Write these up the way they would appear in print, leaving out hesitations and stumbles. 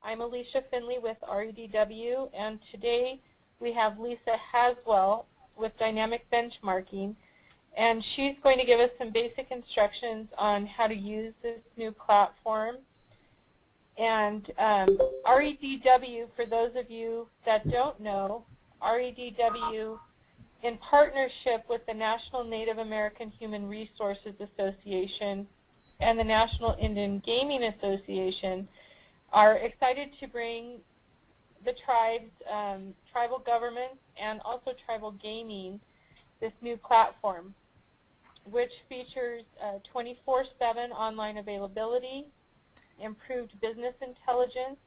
I'm Alicia Finley with REDW, and today we have Lisa Haswell with Dynamic Benchmarking, and she's going to give us some basic instructions on how to use this new platform. And REDW, for those of you that don't know, REDW, in partnership with the National Native American Human Resources Association and the National Indian Gaming Association, are excited to bring the tribes, tribal governments, and also tribal gaming this new platform, which features 24/7 online availability, improved business intelligence.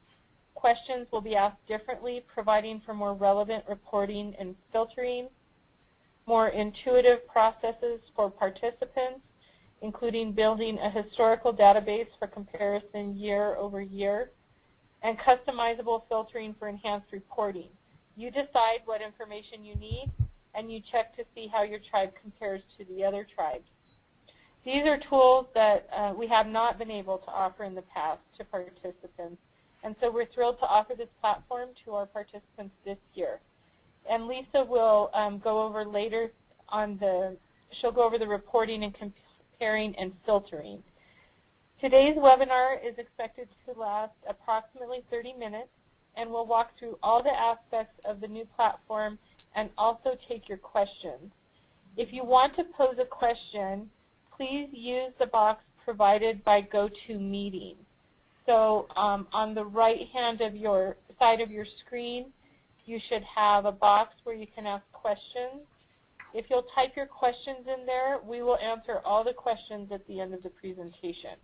Questions will be asked differently, providing for more relevant reporting and filtering, more intuitive processes for participants, including building a historical database for comparison year over year, and customizable filtering for enhanced reporting. You decide what information you need, and you check to see how your tribe compares to the other tribes. These are tools that we have not been able to offer in the past to participants, and so we're thrilled to offer this platform to our participants this year. And Lisa will go over later on she'll go over the reporting and comparing and filtering. Today's webinar is expected to last approximately 30 minutes, and we'll walk through all the aspects of the new platform and also take your questions. If you want to pose a question, please use the box provided by GoToMeeting. So on the right hand of your side of your screen, you should have a box where you can ask questions. If you'll type your questions in there, we will answer all the questions at the end of the presentation.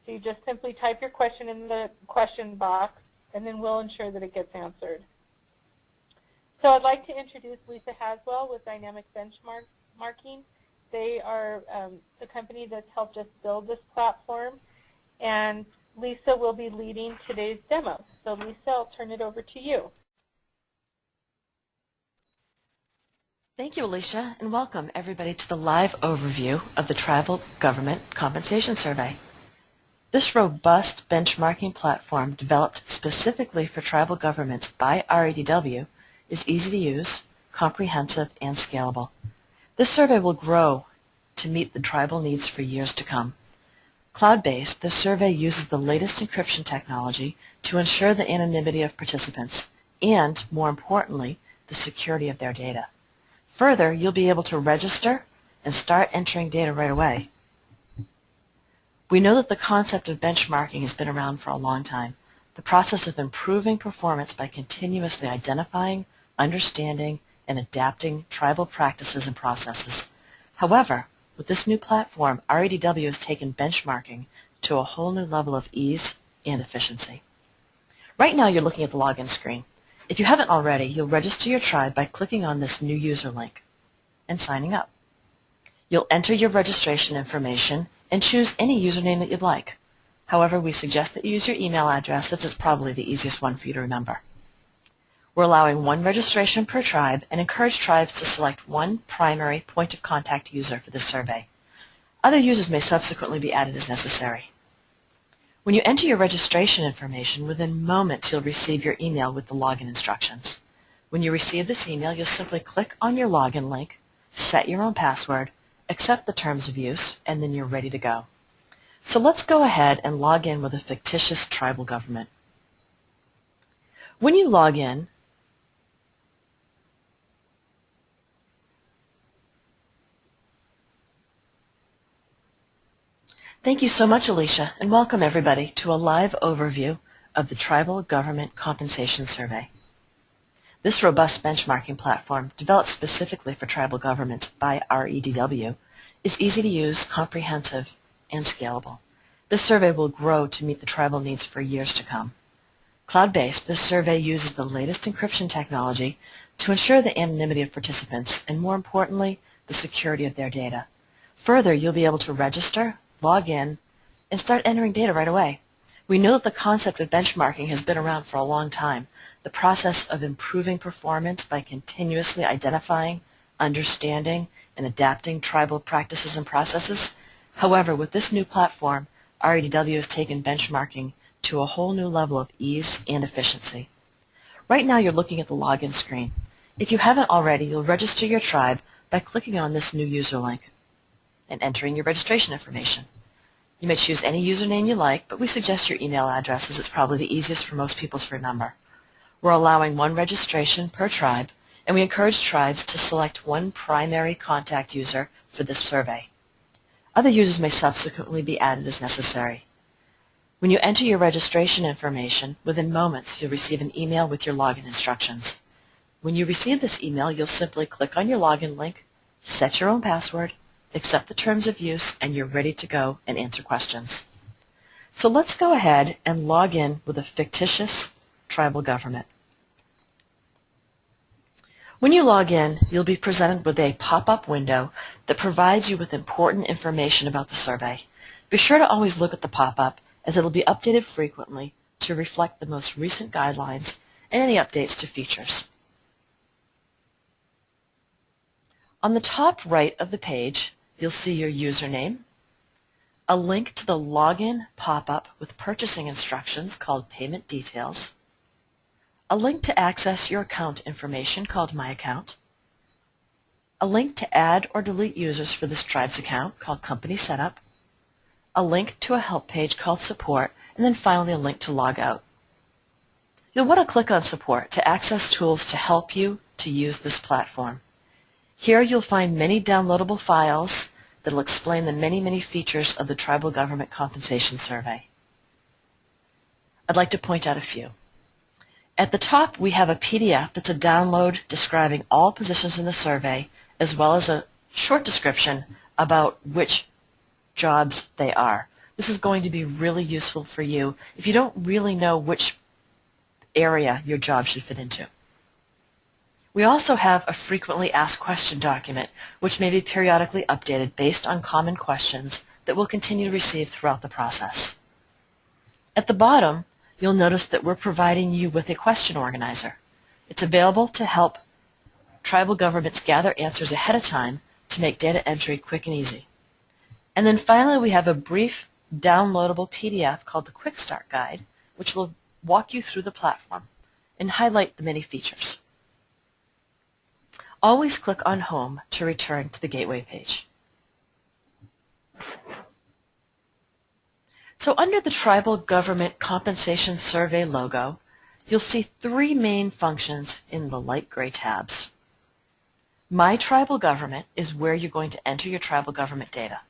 So you just simply type your question in the question box, and then we'll ensure that it gets answered. So I'd like to introduce Lisa Haswell with Dynamic Benchmarking. They are the company that's helped us build this platform, and Lisa will be leading today's demo. So Lisa, I'll turn it over to you. Thank you, Alicia, and welcome everybody to the live overview of the Tribal Government Compensation Survey. This robust benchmarking platform, developed specifically for tribal governments by REDW, is easy to use, comprehensive, and scalable. This survey will grow to meet the tribal needs for years to come. Cloud-based, this survey uses the latest encryption technology to ensure the anonymity of participants and, more importantly, the security of their data. Further, you'll be able to register and start entering data right away. We know that the concept of benchmarking has been around for a long time, the process of improving performance by continuously identifying, understanding, and adapting tribal practices and processes. However, with this new platform, REDW has taken benchmarking to a whole new level of ease and efficiency. Right now, you're looking at the login screen. If you haven't already, you'll register your tribe by clicking on this new user link and signing up. You'll enter your registration information and choose any username that you'd like. However, we suggest that you use your email address, as it's probably the easiest one for you to remember. We're allowing one registration per tribe and encourage tribes to select one primary point of contact user for this survey. Other users may subsequently be added as necessary. When you enter your registration information, within moments you'll receive your email with the login instructions. When you receive this email, you'll simply click on your login link, set your own password, accept the terms of use, and then you're ready to go. So let's go ahead and log in with a fictitious tribal government. When you log in, thank you so much, Alicia, and welcome everybody to a live overview of the Tribal Government Compensation Survey. This robust benchmarking platform, developed specifically for tribal governments by REDW, is easy to use, comprehensive, and scalable. This survey will grow to meet the tribal needs for years to come. Cloud-based, this survey uses the latest encryption technology to ensure the anonymity of participants and, more importantly, the security of their data. Further, you'll be able to register, log in, and start entering data right away. We know that the concept of benchmarking has been around for a long time, the process of improving performance by continuously identifying, understanding, and adapting tribal practices and processes. However, with this new platform, REDW has taken benchmarking to a whole new level of ease and efficiency. Right now you're looking at the login screen. If you haven't already, you'll register your tribe by clicking on this new user link and entering your registration information. You may choose any username you like, but we suggest your email address as it's probably the easiest for most people to remember. We're allowing one registration per tribe, and we encourage tribes to select one primary contact user for this survey. Other users may subsequently be added as necessary. When you enter your registration information, within moments you'll receive an email with your login instructions. When you receive this email, you'll simply click on your login link, set your own password, accept the terms of use, and you're ready to go and answer questions. So let's go ahead and log in with a fictitious tribal government. When you log in, you'll be presented with a pop-up window that provides you with important information about the survey. Be sure to always look at the pop-up, as it'll be updated frequently to reflect the most recent guidelines and any updates to features. On the top right of the page, you'll see your username, a link to the login pop-up with purchasing instructions called Payment Details, a link to access your account information called My Account, a link to add or delete users for this tribe's account called Company Setup, a link to a help page called Support, and then finally a link to log out. You'll want to click on Support to access tools to help you to use this platform. Here you'll find many downloadable files that will explain the many features of the Tribal Government Compensation Survey. I'd like to point out a few. At the top we have a PDF that's a download describing all positions in the survey, as well as a short description about which jobs they are. This is going to be really useful for you if you don't really know which area your job should fit into. We also have a frequently asked question document, which may be periodically updated based on common questions that we'll continue to receive throughout the process. At the bottom, you'll notice that we're providing you with a question organizer. It's available to help tribal governments gather answers ahead of time to make data entry quick and easy. And then finally, we have a brief downloadable PDF called the Quick Start Guide, which will walk you through the platform and highlight the many features. Always click on Home to return to the Gateway page. So under the Tribal Government Compensation Survey logo, you'll see three main functions in the light gray tabs. My Tribal Government is where you're going to enter your tribal government data.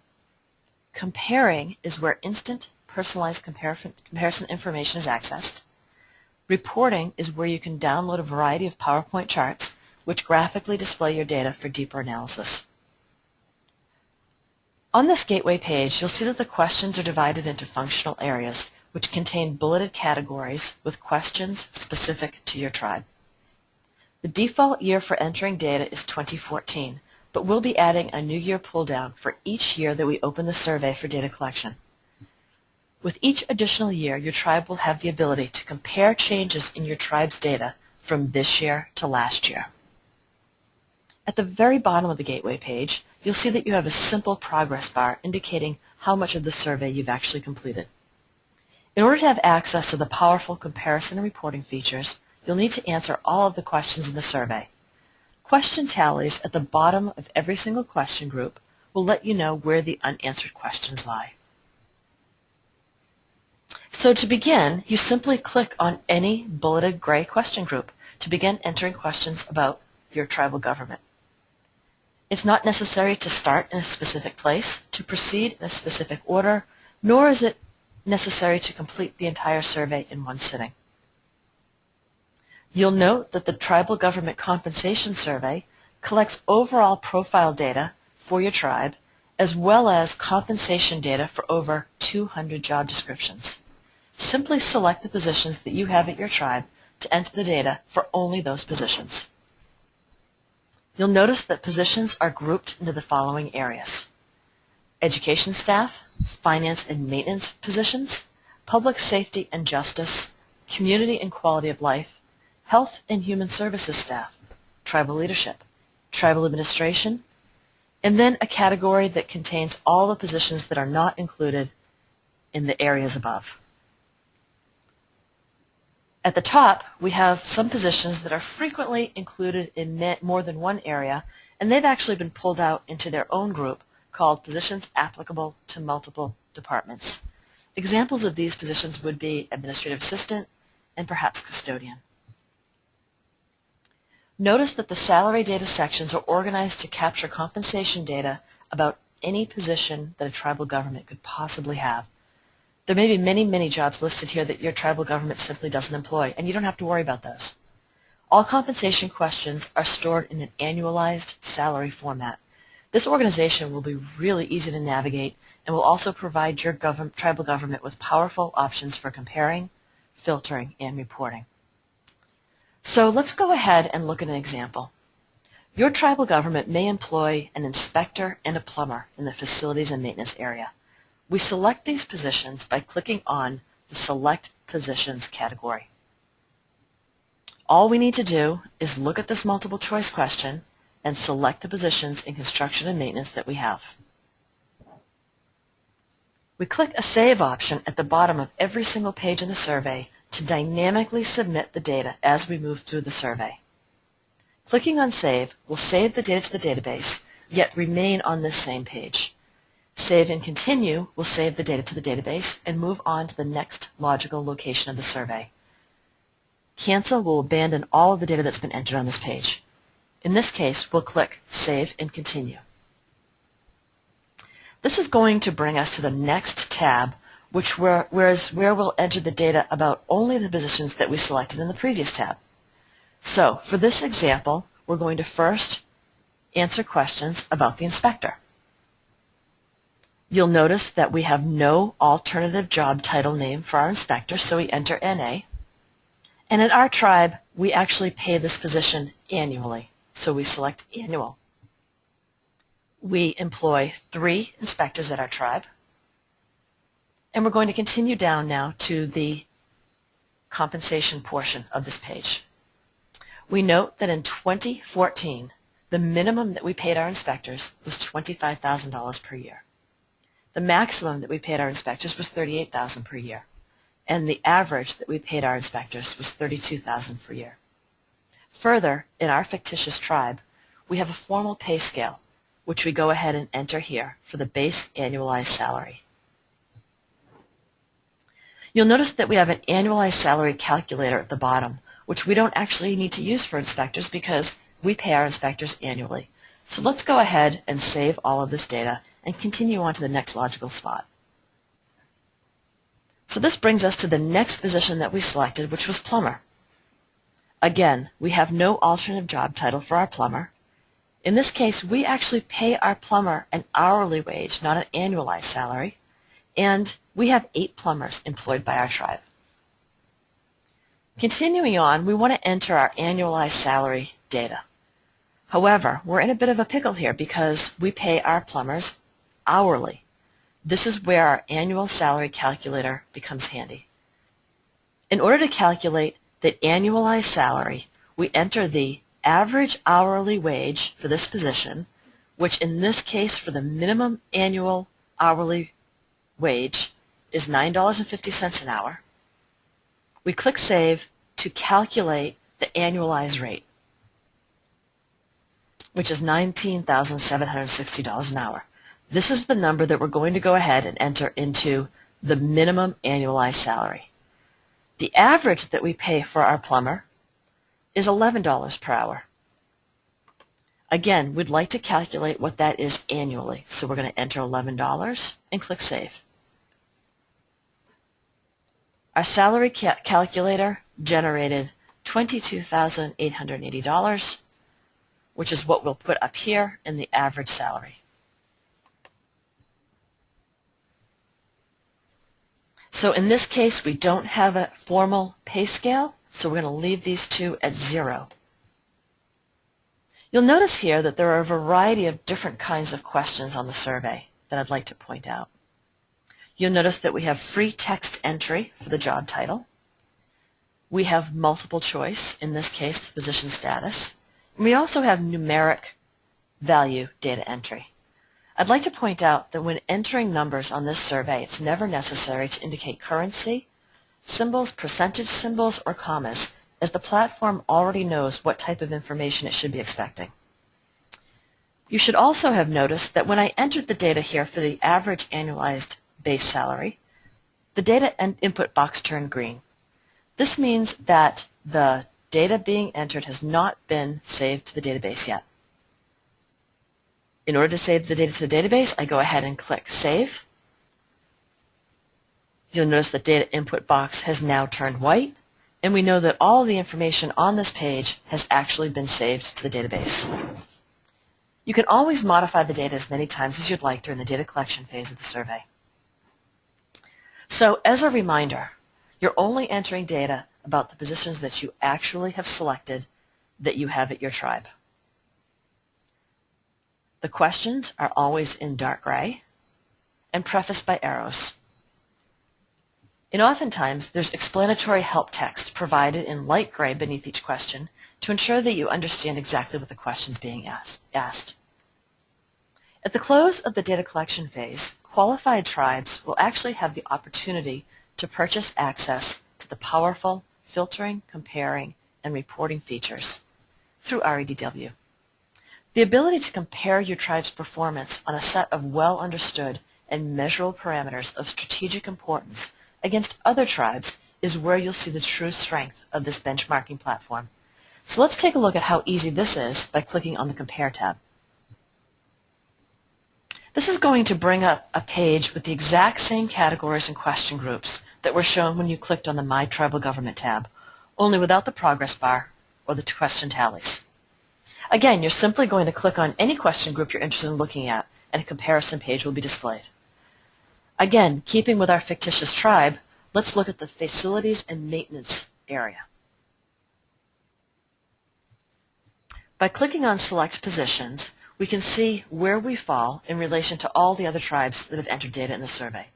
Comparing is where instant personalized comparison information is accessed. Reporting is where you can download a variety of PowerPoint charts which graphically display your data for deeper analysis. On this Gateway page, you'll see that the questions are divided into functional areas, which contain bulleted categories with questions specific to your tribe. The default year for entering data is 2014, but we'll be adding a new year pull-down for each year that we open the survey for data collection. With each additional year, your tribe will have the ability to compare changes in your tribe's data from this year to last year. At the very bottom of the Gateway page, you'll see that you have a simple progress bar indicating how much of the survey you've actually completed. In order to have access to the powerful comparison and reporting features, you'll need to answer all of the questions in the survey. Question tallies at the bottom of every single question group will let you know where the unanswered questions lie. So to begin, you simply click on any bulleted gray question group to begin entering questions about your tribal government. It's not necessary to start in a specific place, to proceed in a specific order, nor is it necessary to complete the entire survey in one sitting. You'll note that the Tribal Government Compensation Survey collects overall profile data for your tribe, as well as compensation data for over 200 job descriptions. Simply select the positions that you have at your tribe to enter the data for only those positions. You'll notice that positions are grouped into the following areas: education staff, finance and maintenance positions, public safety and justice, community and quality of life, health and human services staff, tribal leadership, tribal administration, and then a category that contains all the positions that are not included in the areas above. At the top, we have some positions that are frequently included in more than one area, and they've actually been pulled out into their own group called positions applicable to multiple departments. Examples of these positions would be administrative assistant and perhaps custodian. Notice that the salary data sections are organized to capture compensation data about any position that a tribal government could possibly have. There may be many, many jobs listed here that your tribal government simply doesn't employ, and you don't have to worry about those. All compensation questions are stored in an annualized salary format. This organization will be really easy to navigate and will also provide your tribal government with powerful options for comparing, filtering, and reporting. So let's go ahead and look at an example. Your tribal government may employ an inspector and a plumber in the facilities and maintenance area. We select these positions by clicking on the Select Positions category. All we need to do is look at this multiple choice question and select the positions in construction and maintenance that we have. We click a Save option at the bottom of every single page in the survey to dynamically submit the data as we move through the survey. Clicking on Save will save the data to the database, yet remain on this same page. Save and Continue will save the data to the database and move on to the next logical location of the survey. Cancel will abandon all of the data that's been entered on this page. In this case, we'll click Save and Continue. This is going to bring us to the next tab, where we'll enter the data about only the positions that we selected in the previous tab. So, for this example, we're going to first answer questions about the inspector. You'll notice that we have no alternative job title name for our inspector, so we enter NA. And in our tribe, we actually pay this position annually, so we select Annual. We employ 3 inspectors at our tribe. And we're going to continue down now to the compensation portion of this page. We note that in 2014, the minimum that we paid our inspectors was $25,000 per year. The maximum that we paid our inspectors was $38,000 per year. And the average that we paid our inspectors was $32,000 per year. Further, in our fictitious tribe, we have a formal pay scale, which we go ahead and enter here for the base annualized salary. You'll notice that we have an annualized salary calculator at the bottom, which we don't actually need to use for inspectors because we pay our inspectors annually. So let's go ahead and save all of this data and continue on to the next logical spot. So this brings us to the next position that we selected, which was plumber. Again, we have no alternative job title for our plumber. In this case, we actually pay our plumber an hourly wage, not an annualized salary, and we have 8 plumbers employed by our tribe. Continuing on, we want to enter our annualized salary data. However, we're in a bit of a pickle here because we pay our plumbers hourly. This is where our annual salary calculator becomes handy. In order to calculate the annualized salary, we enter the average hourly wage for this position, which in this case for the minimum annual hourly wage is $9.50 an hour. We click Save to calculate the annualized rate, which is $19,760 an hour. This is the number that we're going to go ahead and enter into the minimum annualized salary. The average that we pay for our plumber is $11 per hour. Again, we'd like to calculate what that is annually, so we're going to enter $11 and click Save. Our salary calculator generated $22,880, which is what we'll put up here in the average salary. So in this case, we don't have a formal pay scale, so we're going to leave these two at 0. You'll notice here that there are a variety of different kinds of questions on the survey that I'd like to point out. You'll notice that we have free text entry for the job title. We have multiple choice, in this case the position status. And we also have numeric value data entry. I'd like to point out that when entering numbers on this survey, it's never necessary to indicate currency, symbols, percentage symbols, or commas, as the platform already knows what type of information it should be expecting. You should also have noticed that when I entered the data here for the average annualized base salary, the data input box turned green. This means that the data being entered has not been saved to the database yet. In order to save the data to the database, I go ahead and click Save. You'll notice the data input box has now turned white, and we know that all the information on this page has actually been saved to the database. You can always modify the data as many times as you'd like during the data collection phase of the survey. So, as a reminder, you're only entering data about the positions that you actually have selected that you have at your tribe. The questions are always in dark gray and prefaced by arrows. And oftentimes, there's explanatory help text provided in light gray beneath each question to ensure that you understand exactly what the question is being asked. At the close of the data collection phase, qualified tribes will actually have the opportunity to purchase access to the powerful filtering, comparing, and reporting features through REDW. The ability to compare your tribe's performance on a set of well-understood and measurable parameters of strategic importance against other tribes is where you'll see the true strength of this benchmarking platform. So let's take a look at how easy this is by clicking on the Compare tab. This is going to bring up a page with the exact same categories and question groups that were shown when you clicked on the My Tribal Government tab, only without the progress bar or the question tallies. Again, you're simply going to click on any question group you're interested in looking at, and a comparison page will be displayed. Again, keeping with our fictitious tribe, let's look at the Facilities and Maintenance area. By clicking on Select Positions, we can see where we fall in relation to all the other tribes that have entered data in the survey.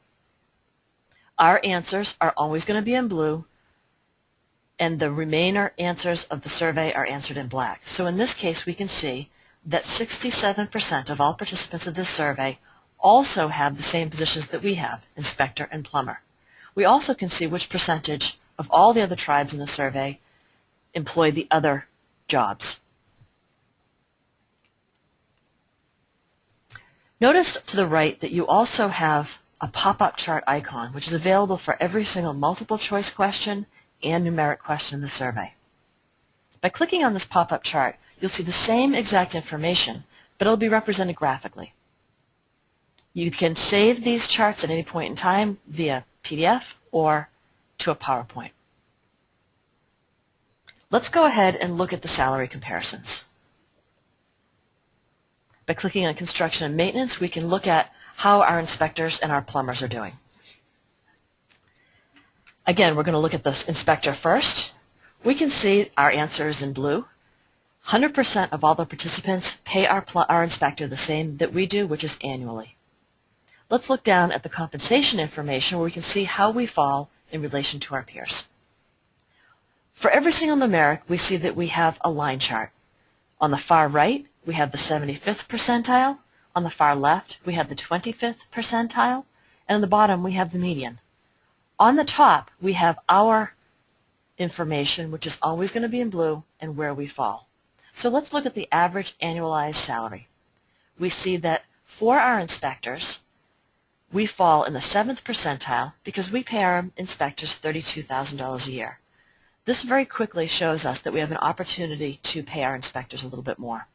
Our answers are always going to be in blue, and the remainder answers of the survey are answered in black. So in this case, we can see that 67% of all participants of this survey also have the same positions that we have, inspector and plumber. We also can see which percentage of all the other tribes in the survey employ the other jobs. Notice to the right that you also have a pop-up chart icon, which is available for every single multiple choice question and numeric question in the survey. By clicking on this pop-up chart, you'll see the same exact information, but it'll be represented graphically. You can save these charts at any point in time via PDF or to a PowerPoint. Let's go ahead and look at the salary comparisons. By clicking on Construction and Maintenance, we can look at how our inspectors and our plumbers are doing. Again, we're going to look at the inspector first. We can see our answer is in blue. 100% of all the participants pay our inspector the same that we do, which is annually. Let's look down at the compensation information where we can see how we fall in relation to our peers. For every single numeric, we see that we have a line chart. On the far right, we have the 75th percentile. On the far left, we have the 25th percentile. And on the bottom, we have the median. On the top, we have our information, which is always going to be in blue, and where we fall. So let's look at the average annualized salary. We see that for our inspectors, we fall in the 7th percentile because we pay our inspectors $32,000 a year. This very quickly shows us that we have an opportunity to pay our inspectors a little bit more.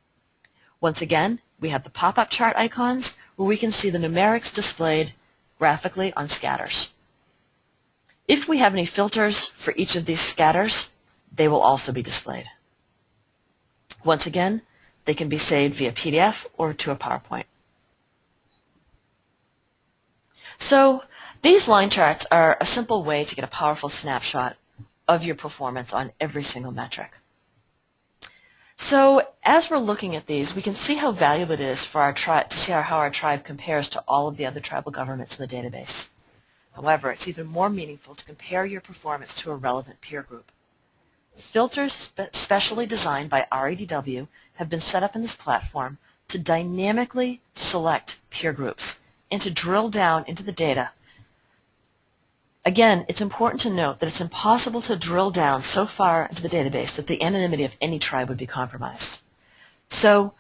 Once again, we have the pop-up chart icons where we can see the numerics displayed graphically on scatters. If we have any filters for each of these scatters, they will also be displayed. Once again, they can be saved via PDF or to a PowerPoint. So these line charts are a simple way to get a powerful snapshot of your performance on every single metric. So as we're looking at these, we can see how valuable it is for our tribe to see how our tribe compares to all of the other tribal governments in the database. However, it's even more meaningful to compare your performance to a relevant peer group. Filters specially designed by REDW have been set up in this platform to dynamically select peer groups and to drill down into the data Again, it's important to note that it's impossible to drill down so far into the database that the anonymity of any tribe would be compromised. So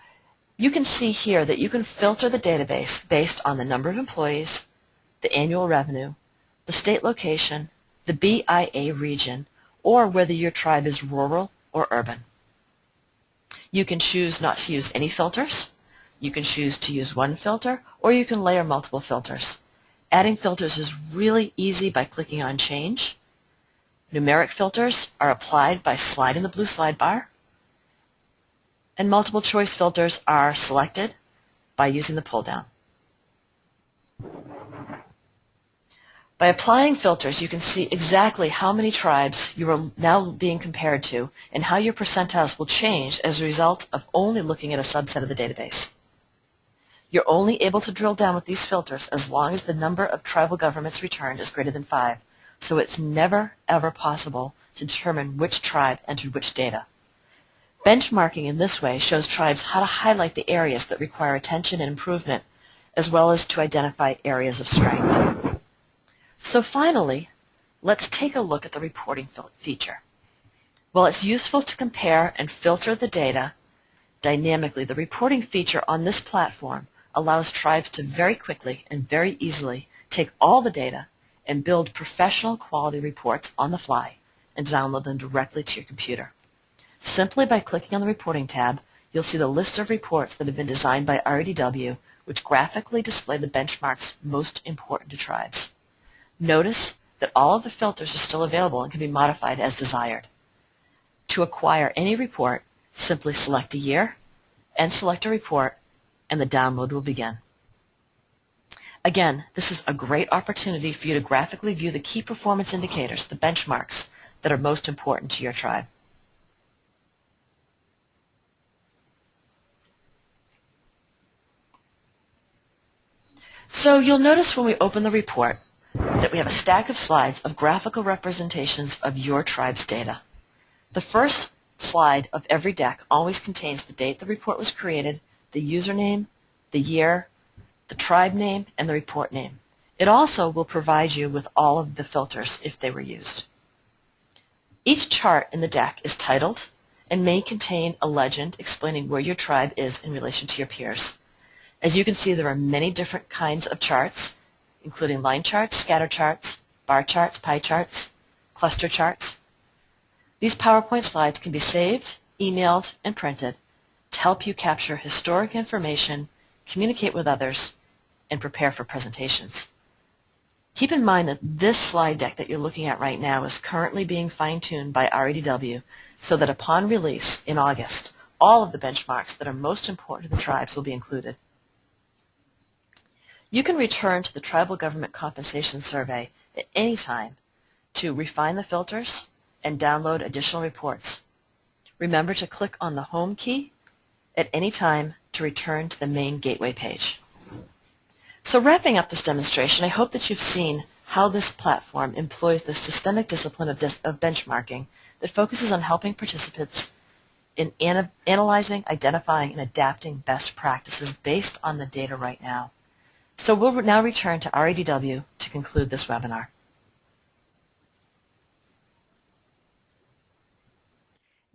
you can see here that you can filter the database based on the number of employees, the annual revenue, the state location, the BIA region, or whether your tribe is rural or urban. You can choose not to use any filters. You can choose to use one filter, or you can layer multiple filters. Adding filters is really easy by clicking on Change. Numeric filters are applied by sliding the blue slide bar. And multiple choice filters are selected by using the pull down. By applying filters, you can see exactly how many tribes you are now being compared to and how your percentiles will change as a result of only looking at a subset of the database. You're only able to drill down with these filters as long as the number of tribal governments returned is greater than 5, so it's never, ever possible to determine which tribe entered which data. Benchmarking in this way shows tribes how to highlight the areas that require attention and improvement, as well as to identify areas of strength. So finally, let's take a look at the reporting feature. While it's useful to compare and filter the data dynamically, the reporting feature on this platform allows tribes to very quickly and very easily take all the data and build professional quality reports on the fly and download them directly to your computer. Simply by clicking on the Reporting tab, you'll see the list of reports that have been designed by REDW, which graphically display the benchmarks most important to tribes. Notice that all of the filters are still available and can be modified as desired. To acquire any report, simply select a year and select a report, and the download will begin. Again, this is a great opportunity for you to graphically view the key performance indicators, the benchmarks, that are most important to your tribe. So you'll notice when we open the report that we have a stack of slides of graphical representations of your tribe's data. The first slide of every deck always contains the date the report was created, the username, the year, the tribe name, and the report name. It also will provide you with all of the filters if they were used. Each chart in the deck is titled and may contain a legend explaining where your tribe is in relation to your peers. As you can see, there are many different kinds of charts, including line charts, scatter charts, bar charts, pie charts, cluster charts. These PowerPoint slides can be saved, emailed, and printed to help you capture historic information, communicate with others, and prepare for presentations. Keep in mind that this slide deck that you're looking at right now is currently being fine-tuned by REDW so that upon release in August, all of the benchmarks that are most important to the tribes will be included. You can return to the Tribal Government Compensation Survey at any time to refine the filters and download additional reports. Remember to click on the Home key at any time to return to the main gateway page. So wrapping up this demonstration, I hope that you've seen how this platform employs the systemic discipline of benchmarking that focuses on helping participants in analyzing, identifying, and adapting best practices based on the data right now. So we'll now return to REDW to conclude this webinar.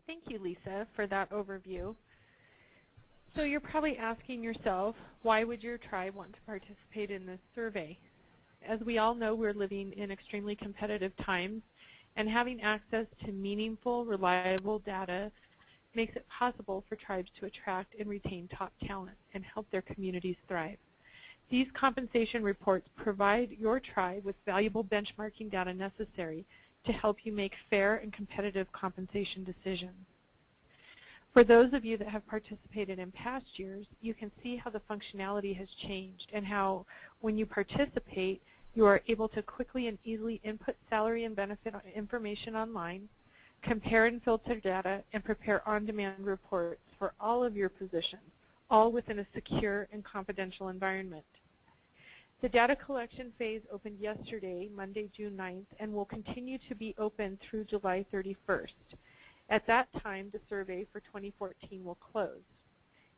Thank you, Lisa, for that overview. So you're probably asking yourself, why would your tribe want to participate in this survey? As we all know, we're living in extremely competitive times, and having access to meaningful, reliable data makes it possible for tribes to attract and retain top talent and help their communities thrive. These compensation reports provide your tribe with valuable benchmarking data necessary to help you make fair and competitive compensation decisions. For those of you that have participated in past years, you can see how the functionality has changed and how when you participate, you are able to quickly and easily input salary and benefit information online, compare and filter data, and prepare on-demand reports for all of your positions, all within a secure and confidential environment. The data collection phase opened yesterday, Monday, June 9th, and will continue to be open through July 31st. At that time, the survey for 2014 will close.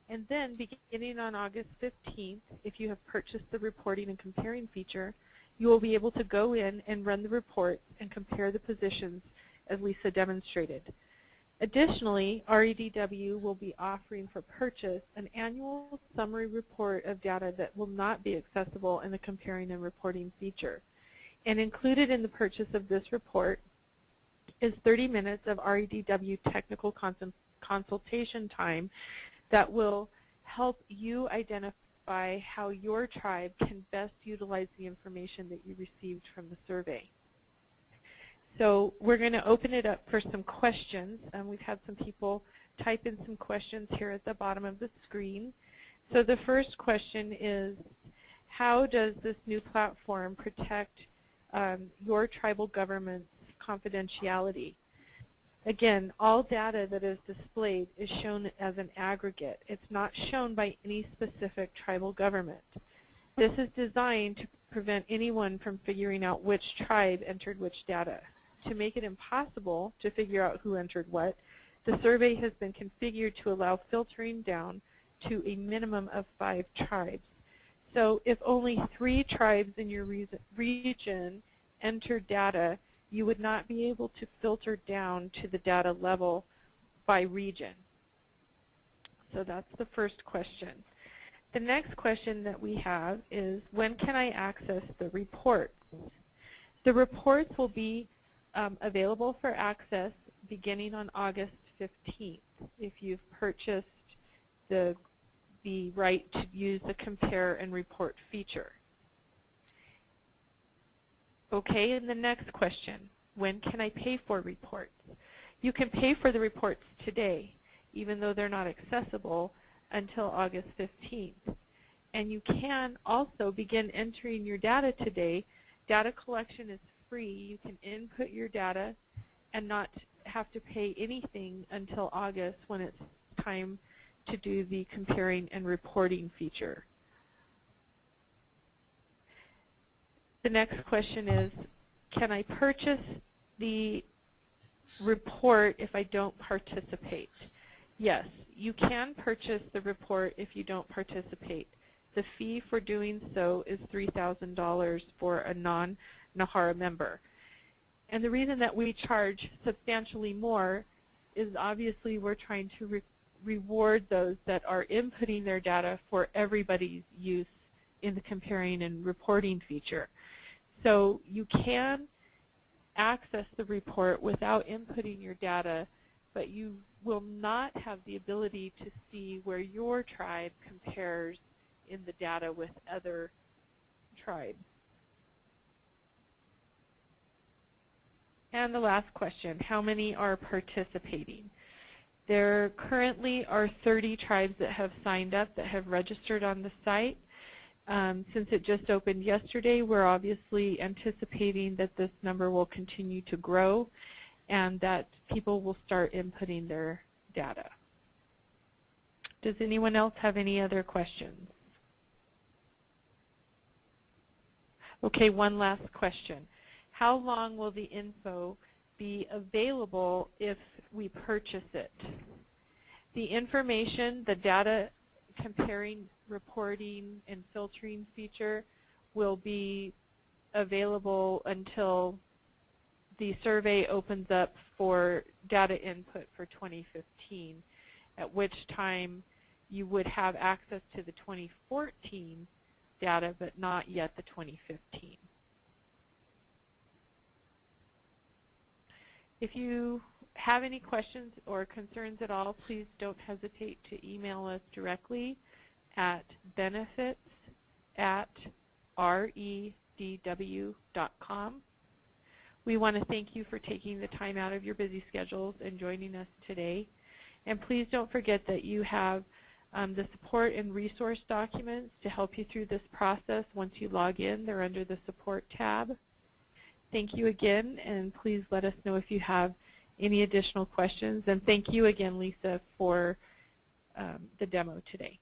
And then, beginning on August 15th, if you have purchased the reporting and comparing feature, You will be able to go in and run the reports and compare the positions as Lisa demonstrated. Additionally, REDW will be offering for purchase an annual summary report of data that will not be accessible in the comparing and reporting feature. And included in the purchase of this report is 30 minutes of REDW technical consultation time that will help you identify how your tribe can best utilize the information that you received from the survey. So we're going to open it up for some questions. We've had some people type in some questions here at the bottom of the screen. So the first question is, how does this new platform protect your tribal government's confidentiality? Again, all data that is displayed is shown as an aggregate. It's not shown by any specific tribal government. This is designed to prevent anyone from figuring out which tribe entered which data. To make it impossible to figure out who entered what, the survey has been configured to allow filtering down to a minimum of 5 tribes. So if only 3 tribes in your region entered data, you would not be able to filter down to the data level by region. So that's the first question. The next question that we have is, when can I access the reports? The reports will be available for access beginning on August 15th if you've purchased the right to use the compare and report feature. Okay, and the next question, when can I pay for reports? You can pay for the reports today, even though they're not accessible until August 15th. And you can also begin entering your data today. Data collection is free. You can input your data and not have to pay anything until August when it's time to do the comparing and reporting feature. The next question is, can I purchase the report if I don't participate? Yes, you can purchase the report if you don't participate. The fee for doing so is $3,000 for a non-NAHARA member. And the reason that we charge substantially more is obviously we're trying to reward those that are inputting their data for everybody's use in the comparing and reporting feature. So you can access the report without inputting your data, but you will not have the ability to see where your tribe compares in the data with other tribes. And the last question, how many are participating? There currently are 30 tribes that have signed up, that have registered on the site. Since it just opened yesterday, we're obviously anticipating that this number will continue to grow and that people will start inputting their data. Does anyone else have any other questions? Okay, one last question. How long will the info be available if we purchase it? The information, the data comparing, reporting, and filtering feature will be available until the survey opens up for data input for 2015, at which time you would have access to the 2014 data, but not yet the 2015. If you have any questions or concerns at all, please don't hesitate to email us directly at benefits@redw.com. We want to thank you for taking the time out of your busy schedules and joining us today. And please don't forget that you have the support and resource documents to help you through this process. Once you log in, they're under the support tab. Thank you again, and please let us know if you have any additional questions. And thank you again, Lisa, for the demo today.